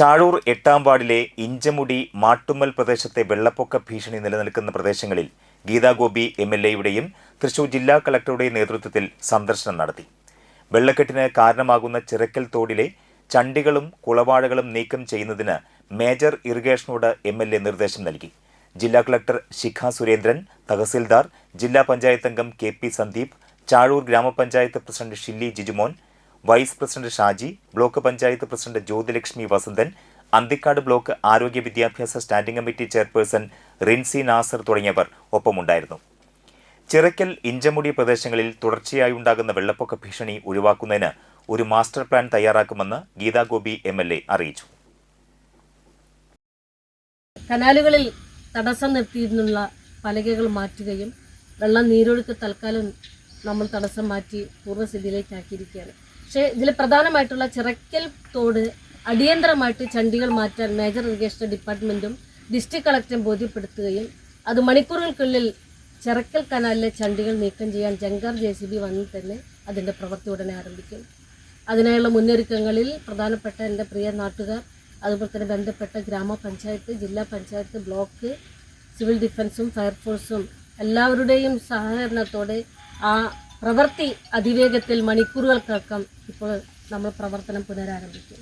ചാഴൂർ 8-ാം വാർഡിലെ ഇഞ്ചമുടി മാട്ടുമ്മൽ പ്രദേശത്തെ വെള്ളപ്പൊക്ക ഭീഷണി നിലനിൽക്കുന്ന പ്രദേശങ്ങളിൽ ഗീതാ ഗോപി MLAയുടെയും തൃശൂർ ജില്ലാ കളക്ടറുടെയും നേതൃത്വത്തിൽ സന്ദർശനം നടത്തി. വെള്ളക്കെട്ടിന് കാരണമാകുന്ന ചിറക്കൽ തോടിലെ ചണ്ടികളും കുളവാഴകളും നീക്കം ചെയ്യുന്നതിന് മേജർ ഇറിഗേഷനോട് MLA നിർദ്ദേശം നൽകി. ജില്ലാ കളക്ടർ ശിഖ സുരേന്ദ്രൻ, തഹസിൽദാർ, ജില്ലാ പഞ്ചായത്ത് അംഗം KP സന്ദീപ്, ചാഴൂർ ഗ്രാമപഞ്ചായത്ത് president Shilly Jijumon, vice president Shaji, block panchayat president Jyothilakshmi Vasanthan, Anthikad block ആരോഗ്യ വിദ്യാഭ്യാസ standing committee chairperson Rincy Nasar തുടങ്ങിയവർ ഒപ്പമുണ്ടായിരുന്നു. ചിറക്കൽ, ഇഞ്ചമുടി പ്രദേശങ്ങളിൽ തുടർച്ചയായി ഉണ്ടാകുന്ന വെള്ളപ്പൊക്ക ഭീഷണി ഒഴിവാക്കുന്നതിന് ഒരു മാസ്റ്റർ പ്ലാൻ തയ്യാറാക്കുമെന്ന് ഗീതാ ഗോപി MLA അറിയിച്ചു. കനാലുകളിൽ തടസ്സം നിർത്തിയിരുന്നുള്ള പലകകൾ മാറ്റുകയും വെള്ളം നീരൊഴുക്ക് തൽക്കാലം നമ്മൾ തടസ്സം മാറ്റി പൂർവ്വസ്ഥിതിയിലേക്കാക്കിയിരിക്കുകയാണ്. പക്ഷേ ഇതിൽ പ്രധാനമായിട്ടുള്ള ചിറക്കൽ തോട് അടിയന്തരമായിട്ട് ചണ്ടികൾ മാറ്റാൻ മേജർ ഇറിഗേഷൻ ഡിപ്പാർട്ട്മെൻറ്റും ഡിസ്ട്രിക്ട് കളക്ടറും ബോധ്യപ്പെടുത്തുകയും അത് മണിക്കൂറുകൾക്കുള്ളിൽ ചിറക്കൽ കനാലിലെ ചണ്ടികൾ നീക്കം ചെയ്യാൻ ജങ്കാർ JCB വന്ന് തന്നെ അതിൻ്റെ പ്രവൃത്തി ഉടനെ ആരംഭിക്കും. അതിനായുള്ള മുന്നൊരുക്കങ്ങളിൽ പ്രധാനപ്പെട്ട എൻ്റെ പ്രിയ നാട്ടുകാർ, അതുപോലെ തന്നെ ബന്ധപ്പെട്ട ഗ്രാമപഞ്ചായത്ത്, ജില്ലാ പഞ്ചായത്ത്, ബ്ലോക്ക്, സിവിൽ ഡിഫൻസും ഫയർഫോഴ്സും എല്ലാവരുടെയും സഹകരണത്തോടെ ആ പ്രവൃത്തി അതിവേഗത്തിൽ മണിക്കൂറുകൾക്കകം ഇപ്പോൾ നമ്മൾ പ്രവർത്തനം പുനരാരംഭിക്കും.